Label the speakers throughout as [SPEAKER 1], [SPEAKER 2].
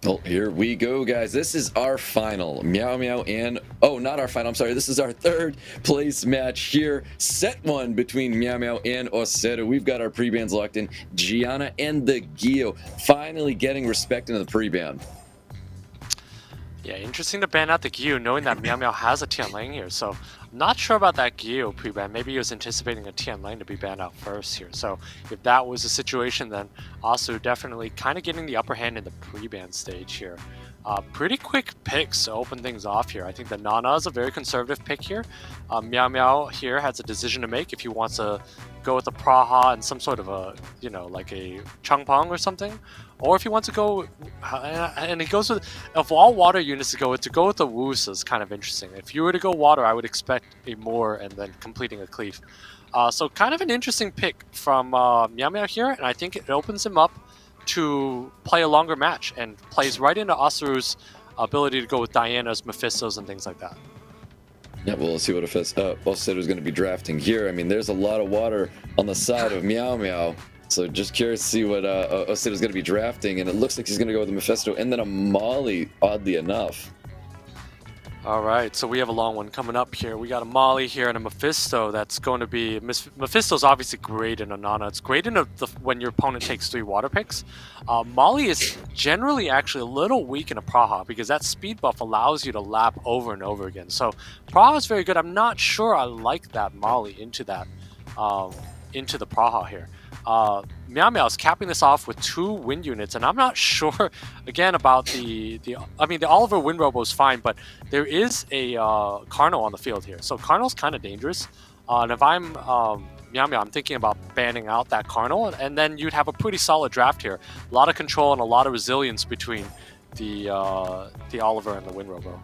[SPEAKER 1] Well, here we go, guys. This is our final MEOWMEOW and not our final. I'm sorry. This is our third place match here. Set one between MEOWMEOW and OSSERU. We've got our pre-bans locked in. Gianna and the Gio finally getting respect into the pre-ban.
[SPEAKER 2] Yeah, interesting to ban out the Gyu, knowing that MEOWMEOW has a Tian lane here. So I'm not sure about that Gyu pre-ban. Maybe he was anticipating a Tian lane to be banned out first here. So if that was the situation, then OSSERU definitely kind of getting the upper hand in the pre-ban stage here. Pretty quick picks to open things off here. I think the Nana is a very conservative pick here. MEOWMEOW here has a decision to make if he wants to go with the Praha and some sort of a, you know, like a Changpong or something. Or if he wants to go, and he goes with, of all water units to go with the Woos is kind of interesting. If you were to go water, I would expect a Moor and then completing a Cleave. So kind of an interesting pick from MEOWMEOW here, and I think it opens him up to play a longer match and plays right into OSSERU's ability to go with Diana's, Mephistos, and things like that.
[SPEAKER 1] Yeah, well, let's see what OSSERU is going to be drafting here. I mean, there's a lot of water on the side of MEOWMEOW. So just curious to see what OSSERU is going to be drafting, and it looks like he's going to go with a Mephisto and then a Molly, oddly enough.
[SPEAKER 2] All right, so we have a long one coming up here. We got a Molly here and a Mephisto that's going to be... Mephisto's obviously great in a Nana. It's great in when your opponent takes 3 water picks. Molly is generally actually a little weak in a Praha because that speed buff allows you to lap over and over again. So Praha is very good. I'm not sure I like that Molly into that, into the Praha here. MEOWMEOW is capping this off with 2 wind units, and I'm not sure again about the Oliver wind robo is fine, but there is a Carno on the field here, so Carno's kind of dangerous. And if I'm MEOWMEOW, I'm thinking about banning out that Carno, and then you'd have a pretty solid draft here. A lot of control and a lot of resilience between the Oliver and the wind robo.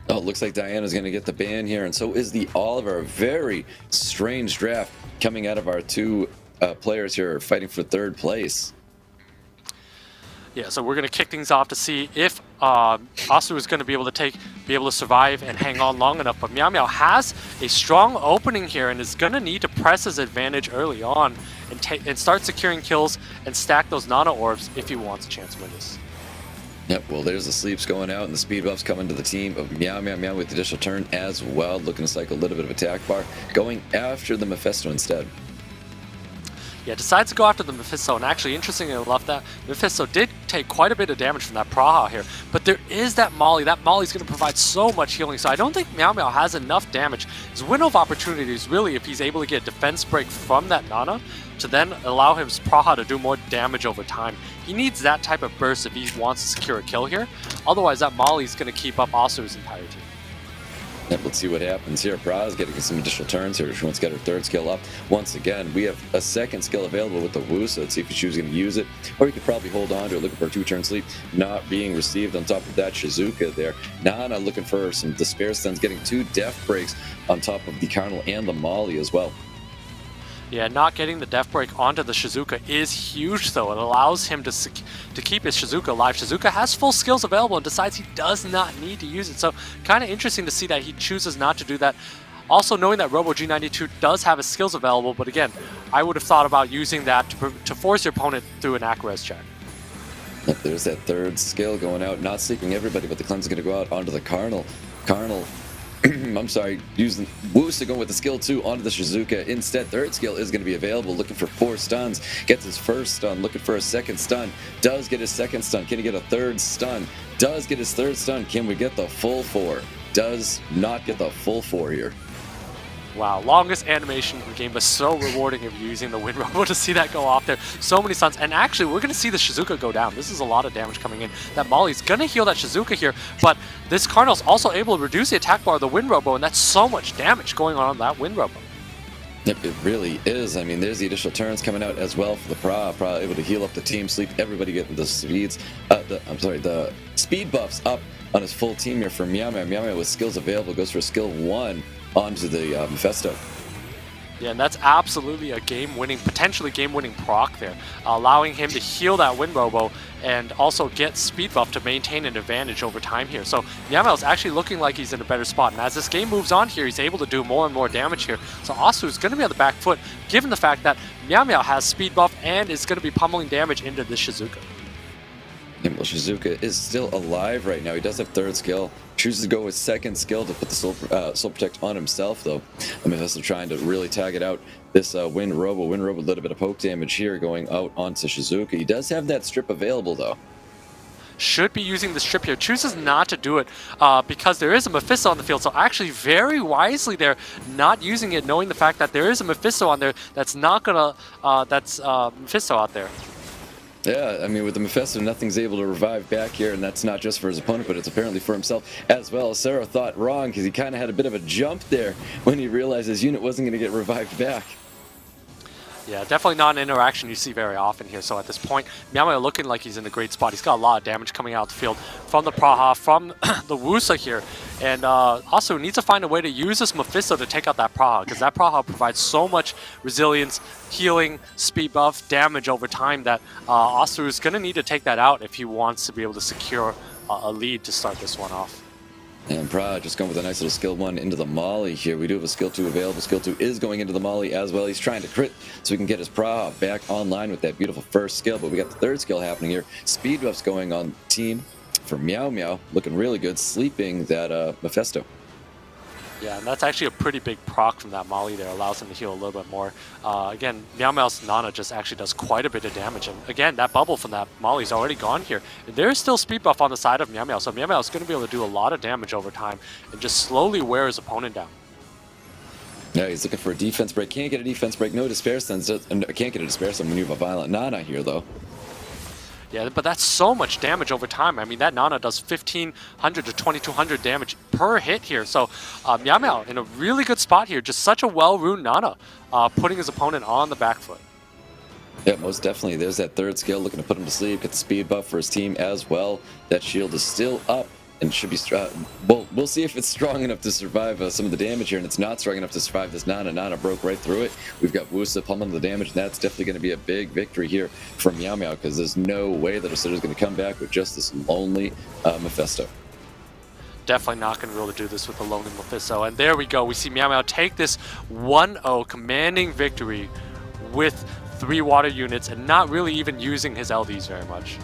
[SPEAKER 1] Oh, it looks like Diana's going to get the ban here, and so is the Oliver. A very strange draft coming out of our 2 players here fighting for 3rd place.
[SPEAKER 2] Yeah, so we're going to kick things off to see if OSSERU is going to be able to survive and hang on long enough. But MEOWMEOW has a strong opening here and is going to need to press his advantage early on and start securing kills and stack those Nana orbs if he wants a chance to win this.
[SPEAKER 1] Yep, well, there's the sleeps going out and the speed buffs coming to the team of MEOWMEOW with the additional turn as well, looking to cycle a little bit of attack bar, going after the Mephisto instead.
[SPEAKER 2] Yeah, decides to go after the Mephisto, and actually, interestingly enough, that Mephisto did take quite a bit of damage from that Praha here, but there is that Molly. That Molly's going to provide so much healing, so I don't think MEOWMEOW has enough damage. His window of opportunity is really if he's able to get a defense break from that Nana to then allow his Praha to do more damage over time. He needs that type of burst if he wants to secure a kill here, otherwise that Molly's going to keep up OSSERU's entire team.
[SPEAKER 1] Yep, let's see what happens here. Pra's getting some additional turns here. She wants to get her 3rd skill up. Once again, we have a 2nd skill available with the Wu, so let's see if she's going to use it. Or you could probably hold on to it, looking for a 2-turn sleep, not being received on top of that Shizuka there. Nana looking for some Despair Stuns, getting 2 Death Breaks on top of the Carnal and the Molly as well.
[SPEAKER 2] Yeah, not getting the Death Break onto the Shizuka is huge, though. It allows him to keep his Shizuka alive. Shizuka has full skills available and decides he does not need to use it. So kind of interesting to see that he chooses not to do that. Also knowing that Robo G92 does have his skills available, but again, I would have thought about using that to force your opponent through an Acrez check.
[SPEAKER 1] Yep, there's that 3rd skill going out, not seeking everybody, but the cleanse is going to go out onto the Carnal. I'm sorry, using Woos to go with the skill 2 onto the Shizuka. Instead, 3rd skill is going to be available, looking for 4 stuns. Gets his 1st stun, looking for a 2nd stun. Does get his 2nd stun. Can he get a 3rd stun? Does get his 3rd stun. Can we get the full 4? Does not get the full 4 here.
[SPEAKER 2] Wow, longest animation in the game, but so rewarding of using the Wind Robo to see that go off there. So many stuns, and actually we're going to see the Shizuka go down. This is a lot of damage coming in. That Molly's going to heal that Shizuka here, but this Cardinal's also able to reduce the attack bar of the Wind Robo, and that's so much damage going on that Wind Robo.
[SPEAKER 1] Yep, it really is. I mean, there's the additional turns coming out as well for the Pra able to heal up the team, sleep, everybody getting the speeds, the speed buffs up on his full team here for MEOWMEOW. MEOWMEOW with skills available goes for skill 1 onto the Mephisto.
[SPEAKER 2] Yeah, and that's absolutely a game-winning, potentially game-winning proc there, allowing him to heal that Wind Robo and also get speed buff to maintain an advantage over time here. So MEOWMEOW is actually looking like he's in a better spot, and as this game moves on here, he's able to do more and more damage here. So OSSERU is going to be on the back foot, given the fact that MEOWMEOW has speed buff and is going to be pummeling damage into this Shizuka.
[SPEAKER 1] And well, Shizuka is still alive right now. He does have third skill. Chooses to go with second skill to put the soul protect on himself, though. Mephisto trying to really tag it out. This Wind Robo, a little bit of poke damage here going out onto Shizuka. He does have that strip available, though.
[SPEAKER 2] Should be using the strip here. Chooses not to do it because there is a Mephisto on the field. So actually very wisely there, not using it, knowing the fact that there is a Mephisto on there that's not gonna, that's Mephisto out there.
[SPEAKER 1] Yeah, I mean, with the Mephisto, nothing's able to revive back here, and that's not just for his opponent, but it's apparently for himself as well. OSSERU thought wrong because he kind of had a bit of a jump there when he realized his unit wasn't going to get revived back.
[SPEAKER 2] Yeah, definitely not an interaction you see very often here. So at this point, MEOWMEOW looking like he's in a great spot. He's got a lot of damage coming out the field from the Praha, from the Wusa here. And also needs to find a way to use this Mephisto to take out that Praha, because that Praha provides so much resilience, healing, speed buff, damage over time that OSSERU is going to need to take that out if he wants to be able to secure a lead to start this one off.
[SPEAKER 1] And Praha just going with a nice little skill 1 into the Molly here. We do have a skill 2 available. Skill 2 is going into the Molly as well. He's trying to crit so we can get his Praha back online with that beautiful first skill. But we got the third skill happening here. Speed buffs going on team for MEOWMEOW. Looking really good. Sleeping that Mephisto.
[SPEAKER 2] Yeah, and that's actually a pretty big proc from that Molly there. Allows him to heal a little bit more. Again, MEOWMEOW's Nana just actually does quite a bit of damage. And again, that bubble from that Molly's already gone here. And there's still speed buff on the side of MEOWMEOW. So MEOWMEOW is going to be able to do a lot of damage over time and just slowly wear his opponent down.
[SPEAKER 1] Yeah, he's looking for a defense break. Can't get a defense break. No despair sense. Can't get a despair sense when you have a violent Nana here, though.
[SPEAKER 2] Yeah, but that's so much damage over time. I mean, that Nana does 1,500 to 2,200 damage per hit here. So MEOWMEOW in a really good spot here. Just such a well-runed Nana, putting his opponent on the back foot.
[SPEAKER 1] Yeah, most definitely. There's that third skill, looking to put him to sleep, get the speed buff for his team as well. That shield is still up and should be strong. Well, we'll see if it's strong enough to survive some of the damage here, and it's not strong enough to survive this Nana. Nana broke right through it. We've got Wusa pummeling the damage, and that's definitely going to be a big victory here from MEOWMEOW, because there's no way that OSSERU is going to come back with just this lonely Mephisto.
[SPEAKER 2] Definitely not going to be able to do this with the lonely Mephisto. And there we go. We see MEOWMEOW take this 1-0 commanding victory with 3 water units and not really even using his LDs very much.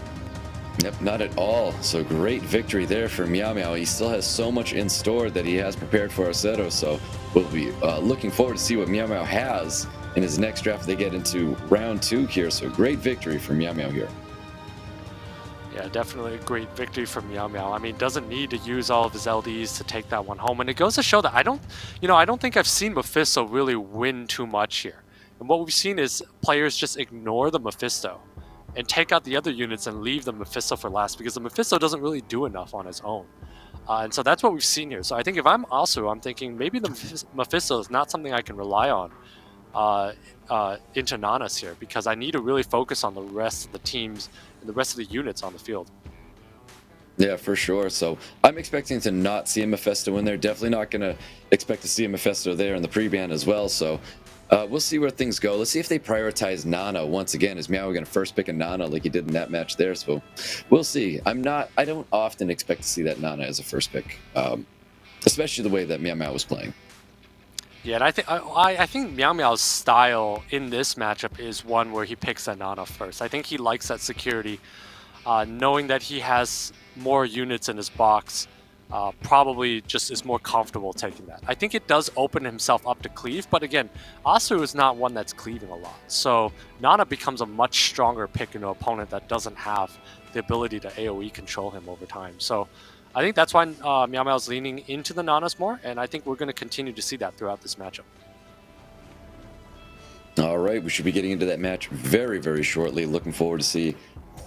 [SPEAKER 1] Yep, not at all. So great victory there for MEOWMEOW. He still has so much in store that he has prepared for OSSERU, so we'll be looking forward to see what MEOWMEOW has in his next draft. They get into round 2 here, so great victory for MEOWMEOW here.
[SPEAKER 2] Yeah, definitely a great victory for MEOWMEOW. I mean, doesn't need to use all of his LDs to take that one home, and it goes to show that I don't think I've seen Mephisto really win too much here. And what we've seen is players just ignore the Mephisto and take out the other units and leave the Mephisto for last, because the Mephisto doesn't really do enough on his own. And so that's what we've seen here. So I think if I'm also, I'm thinking maybe the Mephisto is not something I can rely on into Nanas here, because I need to really focus on the rest of the teams and the rest of the units on the field.
[SPEAKER 1] Yeah, for sure. So I'm expecting to not see a Mephisto in there. Definitely not going to expect to see a Mephisto there in the pre-ban as well. So we'll see where things go. Let's see if they prioritize Nana once again. Is MEOWMEOW going to first pick a Nana like he did in that match there? So we'll see. I don't often expect to see that Nana as a first pick, especially the way that MEOWMEOW was playing.
[SPEAKER 2] Yeah, and I think MEOWMEOW's style in this matchup is one where he picks a Nana first. I think he likes that security, knowing that he has more units in his box. Probably just is more comfortable taking that. I think it does open himself up to cleave, but again, OSSERU is not one that's cleaving a lot. So Nana becomes a much stronger pick into an opponent that doesn't have the ability to AoE control him over time. So I think that's why MEOWMEOW's leaning into the Nanas more, and I think we're going to continue to see that throughout this matchup.
[SPEAKER 1] All right, we should be getting into that match very, very shortly. Looking forward to see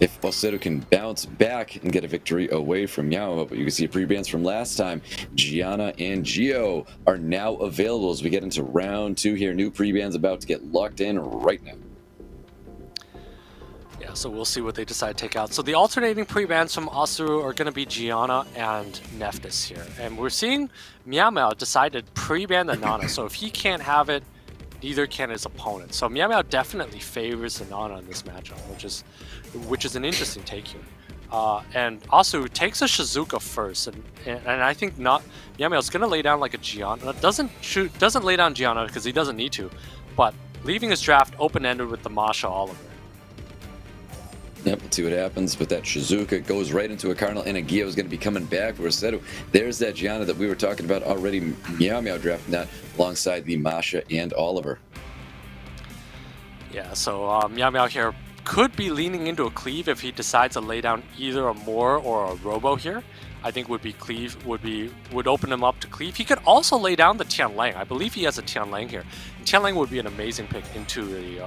[SPEAKER 1] if OSSERU can bounce back and get a victory away from MEOWMEOW. But you can see pre-bans from last time. Gianna and Gio are now available as we get into round 2 here. New pre-bans about to get locked in right now.
[SPEAKER 2] Yeah, so we'll see what they decide to take out. So the alternating pre-bans from OSSERU are going to be Gianna and Nephthys here. And we're seeing MEOWMEOW decide to pre-ban the Nana. So if he can't have it, neither can his opponent. So MEOWMEOW definitely favors the Nana in this matchup, which is an interesting take here. And OSSERU takes a Shizuka first, and I think MEOWMEOW is going to lay down like a Gianna. Doesn't lay down Gianna because he doesn't need to, but leaving his draft open-ended with the Masha Oliver.
[SPEAKER 1] Yep, let's see what happens with that Shizuka. Goes right into a Cardinal, and a Gio is going to be coming back for OSSERU. There's that Gianna that we were talking about already. MEOWMEOW drafting that alongside the Masha and Oliver.
[SPEAKER 2] Yeah, so MEOWMEOW here could be leaning into a cleave if he decides to lay down either a Moor or a Robo here. I think would open him up to cleave. He could also lay down the Tianlang. I believe he has a Tianlang here. Tianlang would be an amazing pick into the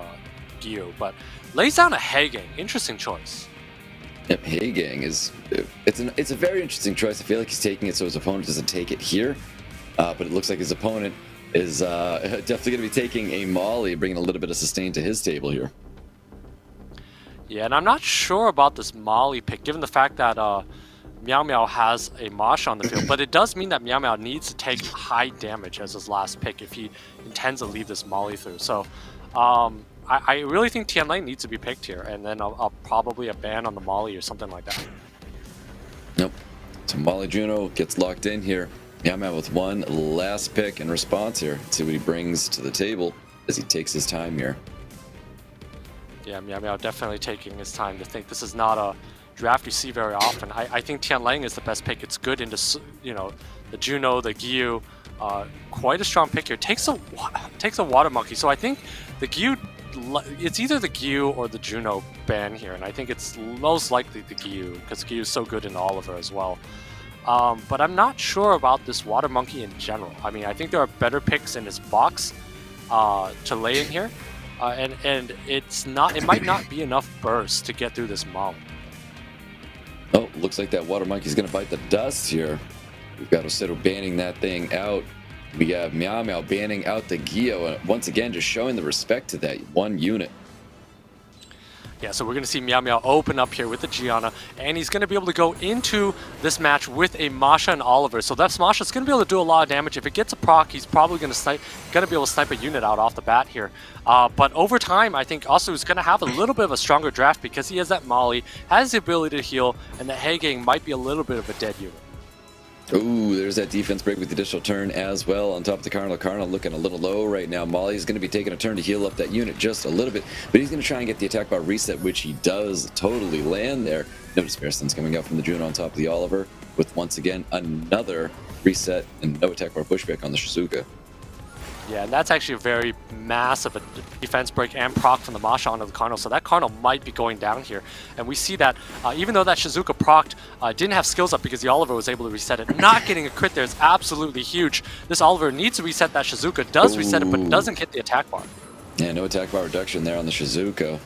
[SPEAKER 2] Gyu, but lays down a Hegang. Interesting choice.
[SPEAKER 1] Yep, Hegang is it's a very interesting choice. I feel like he's taking it so his opponent doesn't take it here, but it looks like his opponent is definitely going to be taking a Molly, bringing a little bit of sustain to his table here.
[SPEAKER 2] Yeah, and I'm not sure about this Molly pick, given the fact that MEOWMEOW has a Masha on the field, but it does mean that MEOWMEOW needs to take high damage as his last pick if he intends to leave this Molly through. So I really think Tianlang needs to be picked here, and then probably a ban on the Molly or something like that.
[SPEAKER 1] Nope. So Molly Juno gets locked in here. MEOWMEOW with one last pick in response here. Let's see what he brings to the table as he takes his time here.
[SPEAKER 2] Yeah, MEOWMEOW definitely taking his time to think. This is not a draft you see very often. I think Tianlang is the best pick. It's good into, you know, the Juno, the Gyu. Quite a strong pick here. Takes a Water Monkey. So I think the Gyu, it's either the Gyu or the Juno ban here, and I think it's most likely the Gyu because Gyu is so good in Oliver as well. But I'm not sure about this Water Monkey in general. I mean, I think there are better picks in this box to lay in here, and it might not be enough burst to get through this Molly.
[SPEAKER 1] Oh, looks like that Water Monkey's going to bite the dust here. We've got OSSERU banning that thing out. We have MEOWMEOW banning out the Gio. Once again, just showing the respect to that one unit.
[SPEAKER 2] Yeah, so we're going to see MEOWMEOW open up here with the Gianna, and he's going to be able to go into this match with a Masha and Oliver. So that Masha's going to be able to do a lot of damage. If it gets a proc, he's probably going to be able to snipe a unit out off the bat here. But over time, I think also he's going to have a little bit of a stronger draft because he has that Molly, has the ability to heal, and the Hegang might be a little bit of a dead unit.
[SPEAKER 1] Ooh, there's that defense break with the additional turn as well on top of the Cardinal. Cardinal looking a little low right now. Molly's going to be taking a turn to heal up that unit just a little bit, but he's going to try and get the attack bar reset, which he does totally land there. No despair stuns coming out from the Juno on top of the Oliver, with once again another reset and no attack bar pushback on the Shizuka.
[SPEAKER 2] Yeah, and that's actually a very massive defense break and proc from the Masha onto the Cardinal, so that Cardinal might be going down here. And we see that even though that Shizuka procced, didn't have skills up because the Oliver was able to reset it. Not getting a crit there is absolutely huge. This Oliver needs to reset that Shizuka, does reset it, but doesn't get the attack bar.
[SPEAKER 1] Yeah, no attack bar reduction there on the Shizuka.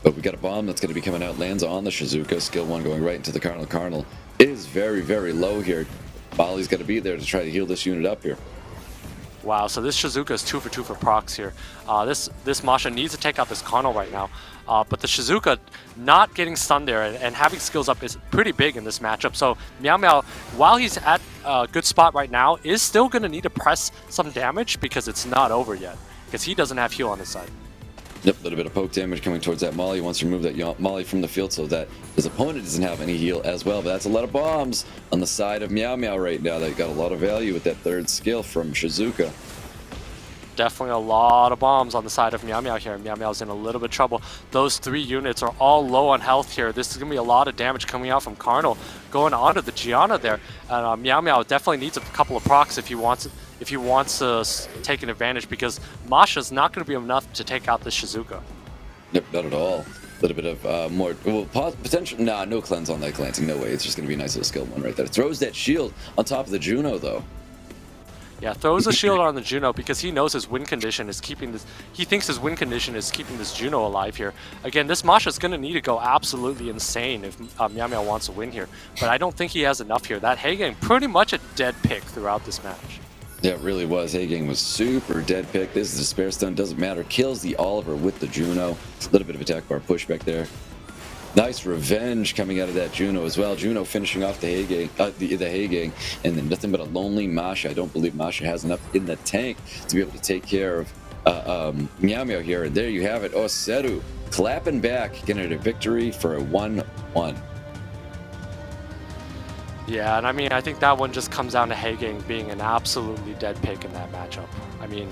[SPEAKER 1] But we got a bomb that's going to be coming out, lands on the Shizuka. Skill 1 going right into the Cardinal. Cardinal is very, very low here. Molly's got to be there to try to heal this unit up here.
[SPEAKER 2] Wow, so this Shizuka is 2 for 2 for procs here. This Masha needs to take out this Cardinal right now. But the Shizuka not getting stunned there and having skills up is pretty big in this matchup. So MEOWMEOW, while he's at a good spot right now, is still going to need to press some damage because it's not over yet. Because he doesn't have heal on his side.
[SPEAKER 1] Yep, a little bit of poke damage coming towards that Molly. He wants to remove that Molly from the field so that his opponent doesn't have any heal as well. But that's a lot of bombs on the side of MEOWMEOW right now. They've got a lot of value with that third skill from Shizuka.
[SPEAKER 2] Definitely a lot of bombs on the side of MEOWMEOW here. MEOWMEOW's in a little bit of trouble. Those 3 units are all low on health here. This is going to be a lot of damage coming out from Cardinal going onto the Gianna there. And MEOWMEOW definitely needs a couple of procs if he wants to take an advantage, because Masha's not going to be enough to take out this Shizuka.
[SPEAKER 1] Yep, not at all. A little bit of more potential. Nah, no cleanse on that glancing. No way. It's just going to be a nice little skill 1 right there. Throws that shield on top of the Juno though.
[SPEAKER 2] Yeah, throws a shield on the Juno because he knows his win condition is keeping this. He thinks his win condition is keeping this Juno alive here. Again, this Masha is going to need to go absolutely insane if MEOWMEOW wants to win here. But I don't think he has enough here. That Hegang pretty much a dead pick throughout this match.
[SPEAKER 1] Yeah, it really was. Hegang was super dead pick. This is a spare stun, doesn't matter. Kills the Oliver with the Juno. A little bit of attack bar pushback there. Nice revenge coming out of that Juno as well. Juno finishing off the Hegang, and then nothing but a lonely Masha. I don't believe Masha has enough in the tank to be able to take care of MEOWMEOW here. And there you have it. OSSERU clapping back, getting a victory for a 1-1.
[SPEAKER 2] Yeah, and I mean, I think that one just comes down to Hagang being an absolutely dead pick in that matchup. I mean,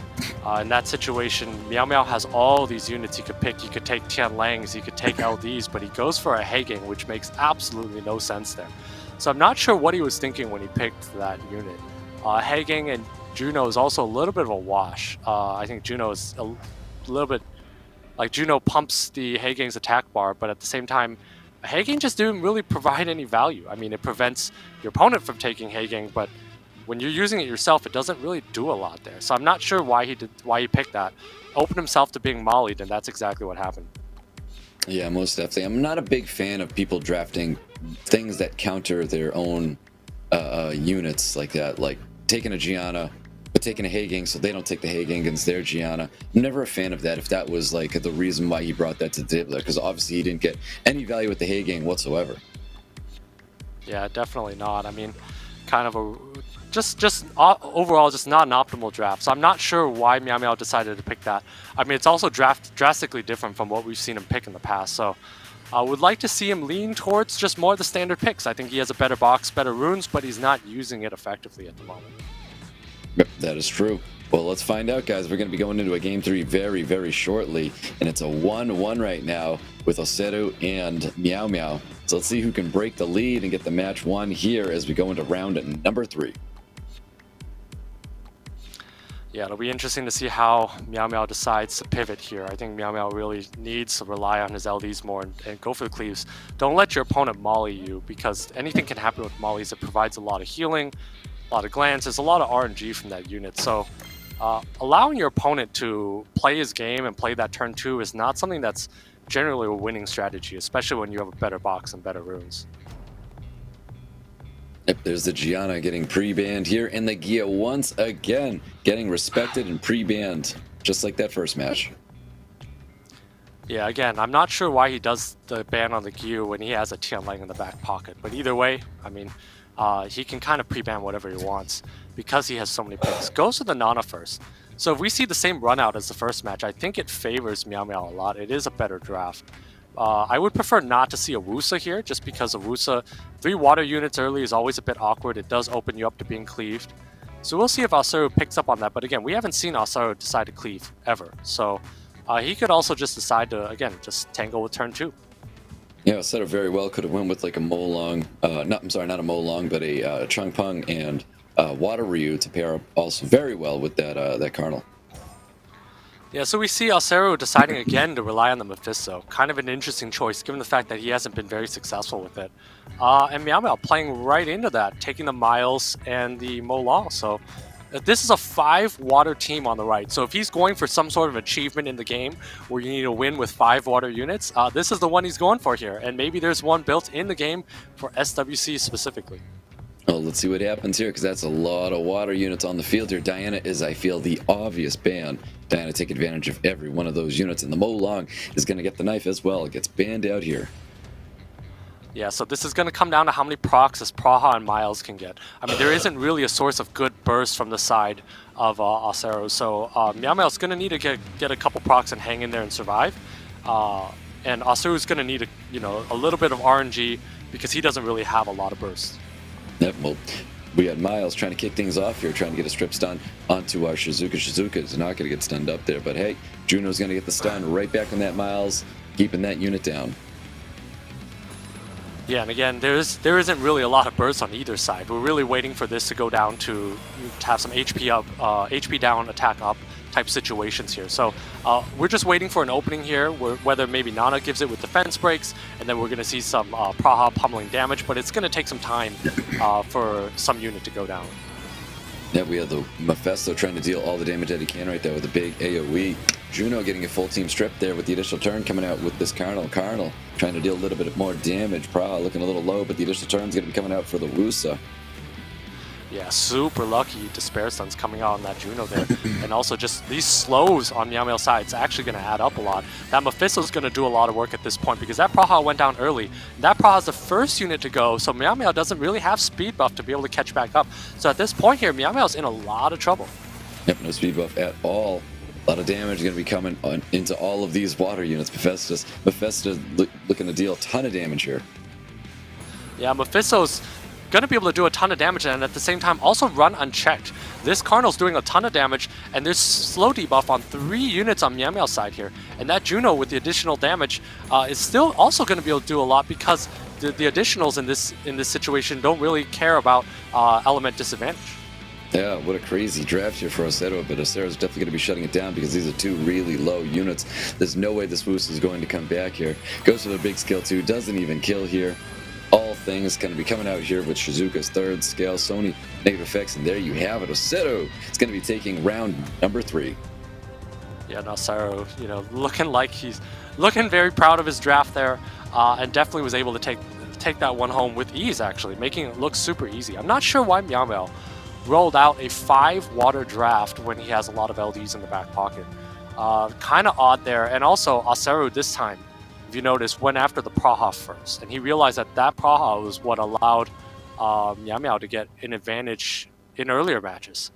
[SPEAKER 2] in that situation, MEOWMEOW has all these units he could pick. He could take Tianlangs, he could take LDs, but he goes for a Hagang, which makes absolutely no sense there. So I'm not sure what he was thinking when he picked that unit. Hagang and Juno is also a little bit of a wash. I think Juno is a little bit... Like, Juno pumps the Hagang's attack bar, but at the same time, Hagang just didn't really provide any value. I mean, it prevents your opponent from taking Hagang, but when you're using it yourself, it doesn't really do a lot there. So I'm not sure why he picked that. Opened himself to being mollied, and that's exactly what happened.
[SPEAKER 1] Yeah, most definitely. I'm not a big fan of people drafting things that counter their own units like that, like taking a Gianna, but taking a Hagang so they don't take the Hagang against their Gianna. I'm never a fan of that if that was like the reason why he brought that to Dibbler, because obviously he didn't get any value with the Hagang whatsoever.
[SPEAKER 2] Yeah, definitely not. I mean, kind of a overall just not an optimal draft. So I'm not sure why MEOWMEOW decided to pick that. I mean, it's also drastically different from what we've seen him pick in the past. So I would like to see him lean towards just more of the standard picks. I think he has a better box, better runes, but he's not using it effectively at the moment.
[SPEAKER 1] Yep, that is true. Well, let's find out, guys. We're going to be going into a game 3 very, very shortly, and it's a 1-1 right now with OSSERU and MEOWMEOW. So let's see who can break the lead and get the match won here as we go into round number 3.
[SPEAKER 2] Yeah, it'll be interesting to see how MEOWMEOW decides to pivot here. I think MEOWMEOW really needs to rely on his LDs more and go for the cleaves. Don't let your opponent molly you, because anything can happen with mollies. It provides a lot of healing, a lot of glances, a lot of RNG from that unit. So allowing your opponent to play his game and play that turn 2 is not something that's generally a winning strategy, especially when you have a better box and better runes.
[SPEAKER 1] Yep, there's the Gianna getting pre-banned here, and the Gia once again getting respected and pre-banned, just like that first match.
[SPEAKER 2] Yeah, again, I'm not sure why he does the ban on the Gyu when he has a Tianlang in the back pocket, but either way, I mean, he can kind of pre-ban whatever he wants because he has so many picks. Goes to the Nana first. So if we see the same run out as the first match, I think it favors MEOWMEOW a lot. It is a better draft. I would prefer not to see a Wusa here, just because a Wusa, 3 water units early is always a bit awkward. It does open you up to being cleaved. So we'll see if OSSERU picks up on that. But again, we haven't seen OSSERU decide to cleave ever. So he could also just decide to, again, just tangle with turn 2.
[SPEAKER 1] Yeah, OSSERU very well could have went with like a Molong, not a Molong, but a Changpeng and Water Ryu to pair up also very well with that Carnal.
[SPEAKER 2] Yeah, so we see OSSERU deciding again to rely on the Mephisto. Kind of an interesting choice, given the fact that he hasn't been very successful with it. And MEOWMEOW playing right into that, taking the Miles and the Molong. So this is a 5 water team on the right. So if he's going for some sort of achievement in the game where you need to win with 5 water units, this is the one he's going for here. And maybe there's one built in the game for SWC specifically.
[SPEAKER 1] Oh, let's see what happens here, because that's a lot of water units on the field here. Diana is, I feel, the obvious ban. Diana take advantage of every one of those units, and the Molong is going to get the knife as well. It gets banned out here.
[SPEAKER 2] Yeah, so this is going to come down to how many procs as Praha and Miles can get. I mean, there isn't really a source of good burst from the side of OSSERU, so MEOWMEOW is going to need to get a couple procs and hang in there and survive. And OSSERU is going to need a little bit of RNG because he doesn't really have a lot of burst.
[SPEAKER 1] Yep, well, we had Miles trying to kick things off here, trying to get a strip stun onto our Shizuka. Shizuka is not going to get stunned up there, but hey, Juno's going to get the stun right back on that Miles, keeping that unit down.
[SPEAKER 2] Yeah, and again, there isn't really a lot of burst on either side. We're really waiting for this to go down to have some HP up, HP down, attack up type situations here. So we're just waiting for an opening here, whether maybe Nana gives it with defense breaks, and then we're going to see some Praha pummeling damage, but it's going to take some time for some unit to go down.
[SPEAKER 1] Yeah, we have the Mephisto trying to deal all the damage that he can right there with a big AoE. Juno getting a full team strip there with the additional turn coming out with this Carnal. Carnal trying to deal a little bit more damage. Praha looking a little low, but the additional turn is going to be coming out for the Wusa.
[SPEAKER 2] Yeah, super lucky Despair Stuns coming out on that Juno there. And also just these slows on MEOWMEOW's side, it's actually going to add up a lot. That Mephisto is going to do a lot of work at this point because that Praha went down early. That Praha is the first unit to go, so MEOWMEOW doesn't really have speed buff to be able to catch back up. So at this point here, MEOWMEOW's in a lot of trouble.
[SPEAKER 1] Yep, no speed buff at all. A lot of damage going to be coming into all of these water units. Mephisto's looking to deal a ton of damage here.
[SPEAKER 2] Yeah, Mephisto's going to be able to do a ton of damage and at the same time also run unchecked. This Cardinal's doing a ton of damage, and there's slow debuff on 3 units on MEOWMEOW's side here. And that Juno with the additional damage is still also going to be able to do a lot because the additionals in this situation don't really care about element disadvantage.
[SPEAKER 1] Yeah, what a crazy draft here for OSSERU, but OSSERU's definitely going to be shutting it down because these are 2 really low units. There's no way this Woos is going to come back here. Goes for the big skill 2, doesn't even kill here. All things going to be coming out here with Shizuka's 3rd scale, Sony negative effects, and there you have it. OSSERU is going to be taking round number 3.
[SPEAKER 2] Yeah, no, OSSERU, you know, looking like he's looking very proud of his draft there, and definitely was able to take that one home with ease, actually, making it look super easy. I'm not sure why MEOWMEOW rolled out a 5 water draft when he has a lot of LDs in the back pocket. Kind of odd there, and also OSSERU this time, if you notice, went after the Praha first, and he realized that Praha was what allowed MEOWMEOW to get an advantage in earlier matches.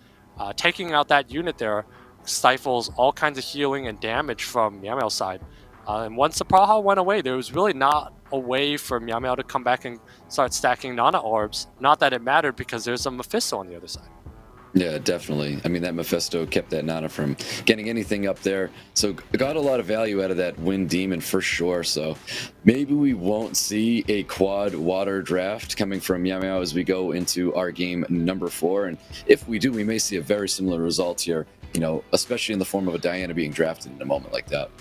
[SPEAKER 2] Taking out that unit there stifles all kinds of healing and damage from MEOWMEOW's side. And once the Praha went away, there was really not a way for MEOWMEOW to come back and start stacking Nana orbs. Not that it mattered because there's a Mephisto on the other side.
[SPEAKER 1] Yeah, definitely. I mean, that Mephisto kept that Nana from getting anything up there. So got a lot of value out of that Wind Demon for sure. So maybe we won't see a quad water draft coming from MEOWMEOW as we go into our game number 4. And if we do, we may see a very similar result here, you know, especially in the form of a Diana being drafted in a moment like that.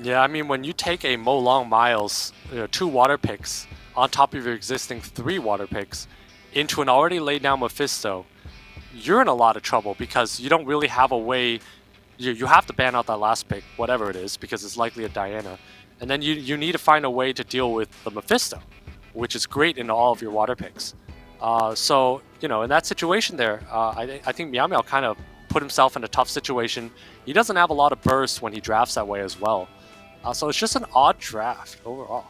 [SPEAKER 2] Yeah, I mean, when you take a Mo Long Miles, 2 water picks, on top of your existing 3 water picks, into an already laid down Mephisto, you're in a lot of trouble because you don't really have a way. You have to ban out that last pick, whatever it is, because it's likely a Diana. And then you need to find a way to deal with the Mephisto, which is great in all of your water picks. So, you know, in that situation there, I think MEOWMEOW kind of put himself in a tough situation. He doesn't have a lot of burst when he drafts that way as well. So it's just an odd draft overall.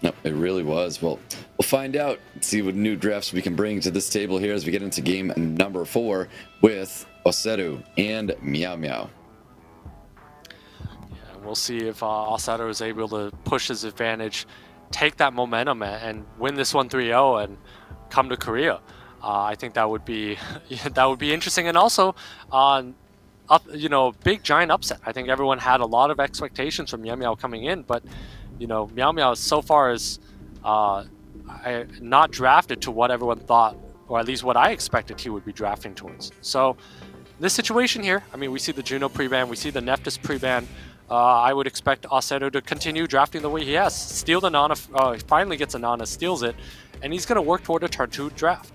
[SPEAKER 1] No, it really was. Well, we'll find out, see what new drafts we can bring to this table here as we get into game number 4 with OSSERU and MEOWMEOW.
[SPEAKER 2] Yeah, we'll see if OSSERU is able to push his advantage, take that momentum, and win this one 3-0 and come to Korea. I think that would be interesting, and also, you know, big giant upset. I think everyone had a lot of expectations from MEOWMEOW coming in, but you know, MEOWMEOW so far is not drafted to what everyone thought, or at least what I expected he would be drafting towards. So this situation here, I mean, we see the Juno pre-ban, we see the Nephthys pre-ban. I would expect OSSERU to continue drafting the way he has. Steal the Nana, finally gets a Nana, steals it, and he's going to work toward a turn 2 draft.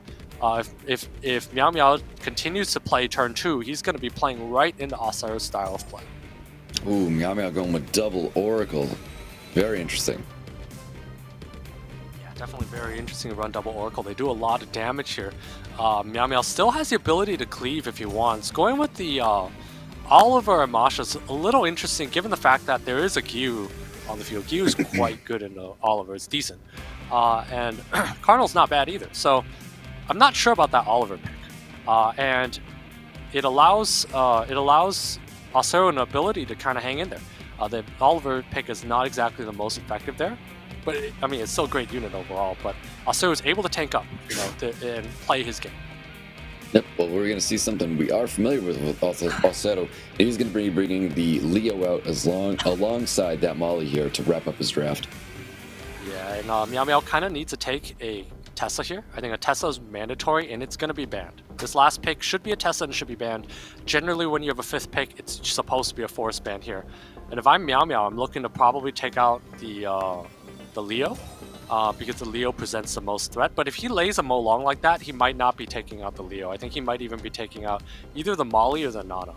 [SPEAKER 2] If MEOWMEOW continues to play turn 2, he's going to be playing right into OSSERU's style of play.
[SPEAKER 1] Ooh, MEOWMEOW going with double Oracle. Very interesting.
[SPEAKER 2] Yeah, definitely very interesting to run double Oracle. They do a lot of damage here. MEOWMEOW still has the ability to cleave if he wants. Going with the Oliver and Masha is a little interesting given the fact that there is a Gyu on the field. Gyu is quite good in Oliver. It's decent. And Cardinal's not bad either. So I'm not sure about that Oliver pick. And it allows OSSERU an ability to kind of hang in there. The Oliver pick is not exactly the most effective there, but I mean, it's still a great unit overall. But OSSERU is able to tank up, you know, and play his game.
[SPEAKER 1] Yep. Well, we're going to see something we are familiar with OSSERU. He's going to be bringing the Leo out alongside that Molly here to wrap up his draft.
[SPEAKER 2] Yeah, and MEOWMEOW kind of needs to take a Tesla here. I think a Tesla is mandatory, and it's going to be banned. This last pick should be a Tesla and should be banned. Generally, when you have a 5th pick, it's supposed to be a force ban here. And if I'm MEOWMEOW, I'm looking to probably take out the Leo, because the Leo presents the most threat. But if he lays a Mo Long like that, he might not be taking out the Leo. I think he might even be taking out either the Molly or the Nana.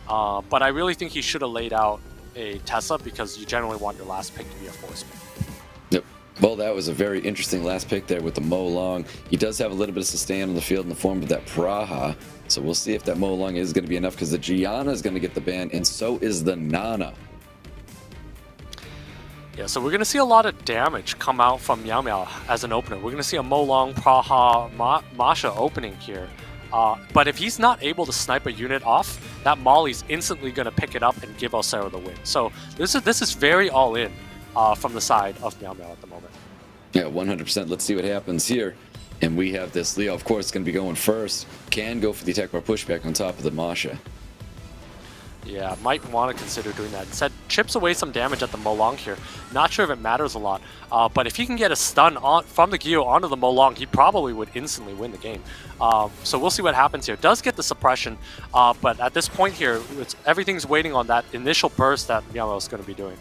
[SPEAKER 2] But I really think he should have laid out a Tesla because you generally want your last pick to be a force ban.
[SPEAKER 1] Yep. Well, that was a very interesting last pick there with the Mo Long. He does have a little bit of sustain on the field in the form of that Praha. So we'll see if that Mo Long is going to be enough because the Gianna is going to get the ban, and so is the Nana.
[SPEAKER 2] Yeah, so we're going to see a lot of damage come out from MEOWMEOW as an opener. We're going to see a Mo Long, Praha, Masha opening here. But if he's not able to snipe a unit off, that Molly's instantly going to pick it up and give OSSERU the win. So this is very all-in from the side of MEOWMEOW at the moment.
[SPEAKER 1] Yeah, 100%. Let's see what happens here. And we have this Leo, of course, going to be going first. Can go for the attack bar pushback on top of the Masha.
[SPEAKER 2] Yeah, might want to consider doing that. Instead, chips away some damage at the Molong here. Not sure if it matters a lot, but if he can get a stun from the Gyo onto the Molong, he probably would instantly win the game. So we'll see what happens here. Does get the suppression, but at this point here, everything's waiting on that initial burst that MEOWMEOW is going to be doing.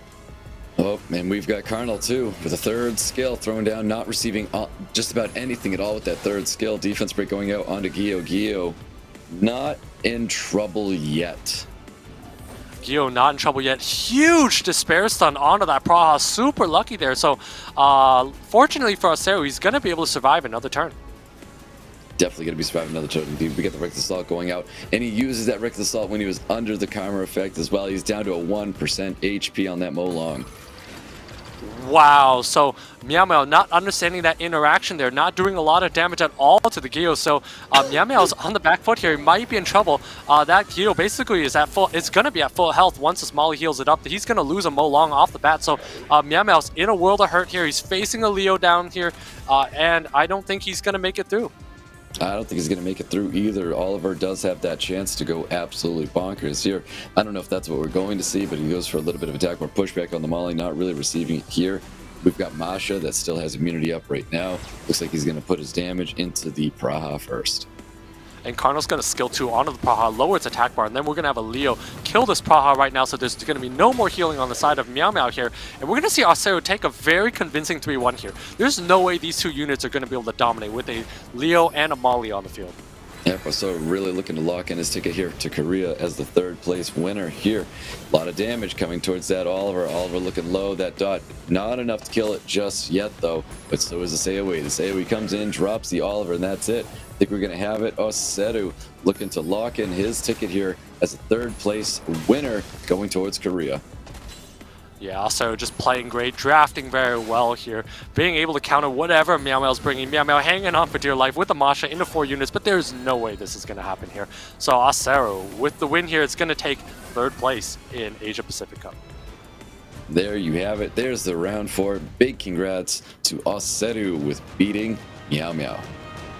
[SPEAKER 1] Oh, and we've got Carnal too, with a third skill thrown down, not receiving just about anything at all with that third skill. Defense break going out onto Gyo. Gyo not in trouble yet.
[SPEAKER 2] Gyo not in trouble yet. Huge despair stun onto that Praha. Super lucky there. So, fortunately for OSSERU, he's going to be able to survive another turn.
[SPEAKER 1] Definitely going to be surviving another turn. Indeed, we get the Reckless Assault going out, and he uses that Reckless Assault when he was under the Karma effect as well. He's down to a 1% HP on that Molong.
[SPEAKER 2] Wow, so MEOWMEOW not understanding that interaction there, not doing a lot of damage at all to the Gyo. So MEOWMEOW's on the back foot here. He might be in trouble. That Gyo basically is at full. It's going to be at full health once this Molly heals it up. He's going to lose a Molong off the bat. So MEOWMEOW's in a world of hurt here. He's facing a Leo down here, and I don't think he's going to make it through.
[SPEAKER 1] I don't think he's going to make it through either. Oliver does have that chance to go absolutely bonkers here. I don't know if that's what we're going to see, but he goes for a little bit of attack or pushback on the Molly, not really receiving it here. We've got Masha that still has immunity up right now. Looks like he's going to put his damage into the Praha first.
[SPEAKER 2] And Carnal's going to skill 2 onto the Praha, lower its attack bar, and then we're going to have a Leo kill this Praha right now, so there's going to be no more healing on the side of MEOWMEOW here. And we're going to see OSSERU take a very convincing 3-1 here. There's no way these two units are going to be able to dominate with a Leo and a Molly on the field.
[SPEAKER 1] Yep, so really looking to lock in his ticket here to Korea as the third place winner here. A lot of damage coming towards that Oliver. Oliver looking low, that dot not enough to kill it just yet though, but so is the Sayaway. The Sayaway comes in, drops the Oliver, and that's it. I think we're going to have it. OSSERU looking to lock in his ticket here as a third place winner going towards Korea.
[SPEAKER 2] Yeah, OSSERU just playing great, drafting very well here, being able to counter whatever MEOWMEOW's bringing. MEOWMEOW hanging on for dear life with the Masha into 4 units, but there's no way this is going to happen here. So OSSERU, with the win here, it's going to take third place in Asia Pacific Cup.
[SPEAKER 1] There you have it. There's the round 4. Big congrats to OSSERU with beating MEOWMEOW.